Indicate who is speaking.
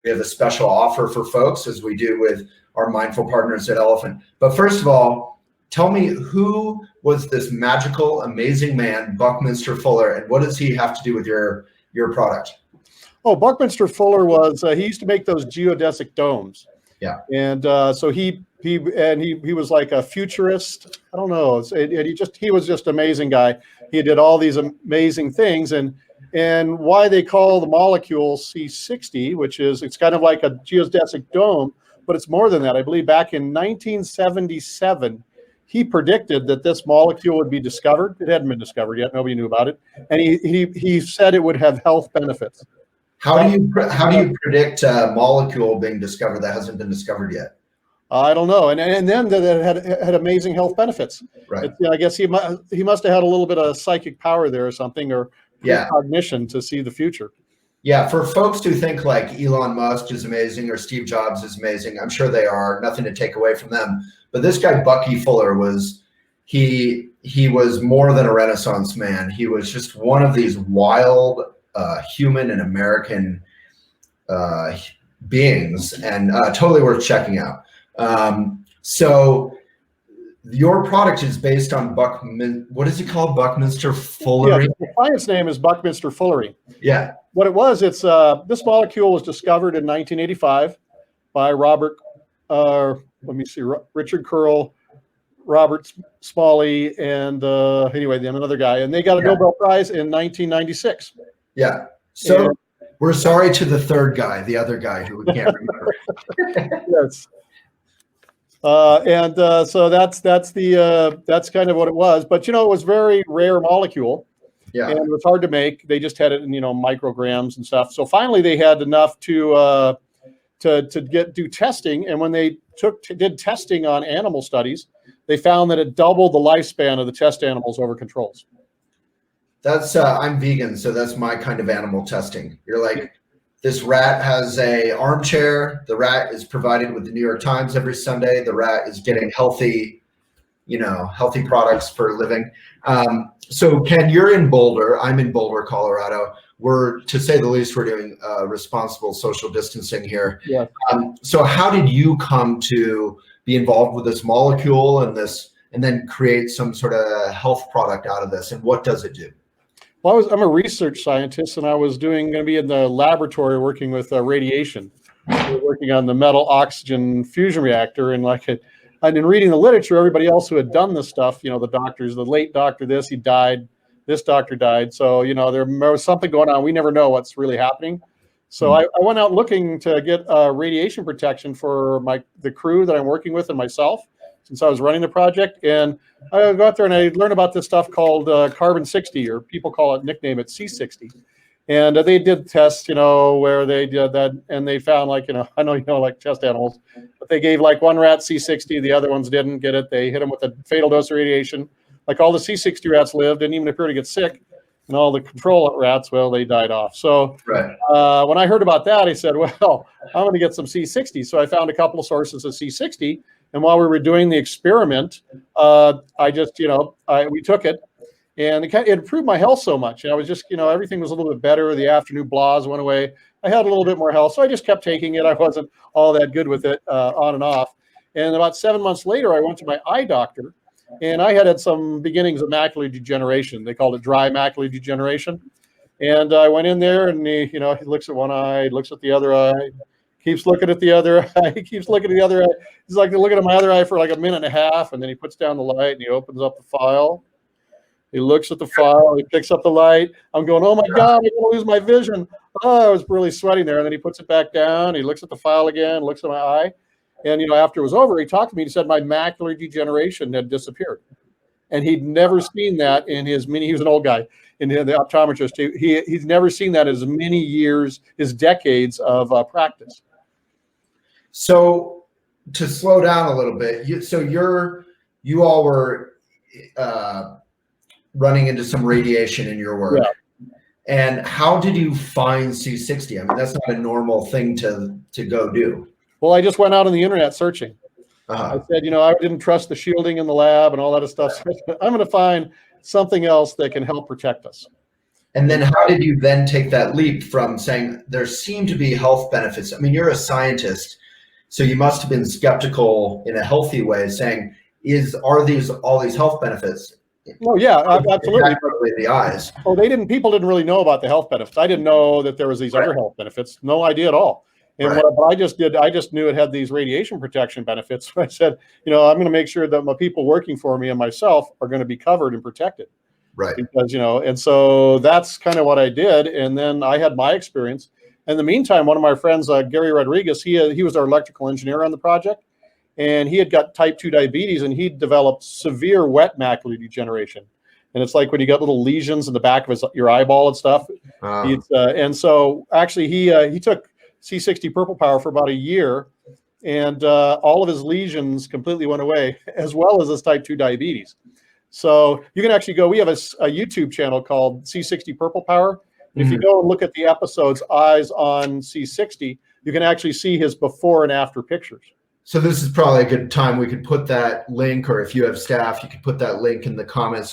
Speaker 1: We have a special offer for folks, as we do with our mindful partners at Elephant. But first of all, tell me, who was this magical, amazing man, Buckminster Fuller, and what does he have to do with your product?
Speaker 2: Oh, Buckminster Fuller was, he used to make those geodesic domes.
Speaker 1: Yeah.
Speaker 2: And so he was like a futurist. I don't know. He was just an amazing guy. He did all these amazing things. And why they call the molecule C60, which is, it's kind of like a geodesic dome, but it's more than that. I believe back in 1977, he predicted that this molecule would be discovered. It hadn't been discovered yet. Nobody knew about it. And he said it would have health benefits.
Speaker 1: How do you predict a molecule being discovered that hasn't been discovered yet?
Speaker 2: I don't know. And then that it had amazing health benefits.
Speaker 1: Right.
Speaker 2: I guess he must have had a little bit of psychic power there or something, or cognition to see the future.
Speaker 1: Yeah, for folks who think like Elon Musk is amazing or Steve Jobs is amazing, I'm sure they are. Nothing to take away from them. But this guy, Bucky Fuller, he was more than a Renaissance man. He was just one of these wild human and American beings, and totally worth checking out. So your product is based on what is it called? Buckminster Fuller?
Speaker 2: Yeah, the science name is Buckminster Fuller.
Speaker 1: Yeah.
Speaker 2: What it was, it's this molecule was discovered in 1985 by Richard Curl, Robert Smalley, and anyway, then another guy, and they got a Nobel Prize in 1996.
Speaker 1: Yeah. So we're sorry to the third guy, the other guy who we can't remember.
Speaker 2: Yes. So that's kind of what it was. But it was very rare molecule. Yeah. And it was hard to make. They just had it in micrograms and stuff. So finally they had enough to do testing. And when they did testing on animal studies, they found that it doubled the lifespan of the test animals over controls.
Speaker 1: That's I'm vegan, so that's my kind of animal testing. You're like, this rat has a armchair. The rat is provided with the New York Times every Sunday. The rat is getting healthy products for a living. So Ken, you're in Boulder. I'm in Boulder, Colorado. We're, to say the least, we're doing responsible social distancing here.
Speaker 2: Yeah.
Speaker 1: So how did you come to be involved with this molecule and then create some sort of health product out of this? And what does it do?
Speaker 2: Well, I'm a research scientist, and I was going to be in the laboratory working with radiation. We were working on the metal oxygen fusion reactor, and I'd been reading the literature. Everybody else who had done this stuff, the doctors, the late doctor, he died, this doctor died. So there was something going on. We never know what's really happening. So I went out looking to get radiation protection for the crew that I'm working with and myself, since I was running the project. And I go out there and I learned about this stuff called carbon 60, or people nickname it C60. And they did tests, where they did that, and they found I know like test animals, but they gave one rat C60, the other ones didn't get it. They hit them with a fatal dose of radiation. All the C60 rats lived, didn't even appear to get sick. And all the control rats, well, they died off. So when I heard about that, I said, well, I'm going to get some C60. So I found a couple of sources of C60. And while we were doing the experiment, we took it, and it improved my health so much. I was just, everything was a little bit better. The afternoon blahs went away. I had a little bit more health. So I just kept taking it. I wasn't all that good with it on and off. And about 7 months later, I went to my eye doctor, and I had some beginnings of macular degeneration. They called it dry macular degeneration. And I went in there, and he looks at one eye, looks at the other eye, keeps looking at the other eye, keeps looking at the other eye. He's looking at my other eye for a minute and a half, and then he puts down the light and he opens up the file. He looks at the file, he picks up the light. I'm going, oh my God, I'm going to lose my vision. Oh, I was really sweating there. And then he puts it back down. He looks at the file again, looks at my eye. And, after it was over, he talked to me. He said my macular degeneration had disappeared. And he'd never seen that in he was an old guy, in the optometrist. He's never seen that as many years, his decades of practice.
Speaker 1: So to slow down a little bit, you all were running into some radiation in your work. Yeah. And how did you find C60? I mean, that's not a normal thing to go do.
Speaker 2: Well, I just went out on the internet searching. I said, I didn't trust the shielding in the lab and all that stuff. So I'm going to find something else that can help protect us.
Speaker 1: And then how did you then take that leap from saying there seem to be health benefits? I mean, you're a scientist, so you must have been skeptical in a healthy way, saying, are these all these health benefits?
Speaker 2: Oh yeah, absolutely.
Speaker 1: The eyes.
Speaker 2: Oh, people didn't really know about the health benefits. I didn't know that there was these other health benefits. No idea at all. And what I just did, I just knew it had these radiation protection benefits. I said, I'm going to make sure that my people working for me and myself are going to be covered and protected.
Speaker 1: Right.
Speaker 2: Because, and so that's kind of what I did. And then I had my experience. In the meantime, one of my friends, Gary Rodriguez, he was our electrical engineer on the project, and he had got type 2 diabetes, and he developed severe wet macular degeneration. And it's like when you got little lesions in the back of your eyeball and stuff. And so actually he took C60 Purple Power for about a year, and all of his lesions completely went away, as well as his type 2 diabetes. So you can actually we have a YouTube channel called C60 Purple Power. If you go and look at the episodes Eyes on C60, you can actually see his before and after pictures.
Speaker 1: So this is probably a good time we could put that link, or if you have staff, you could put that link in the comments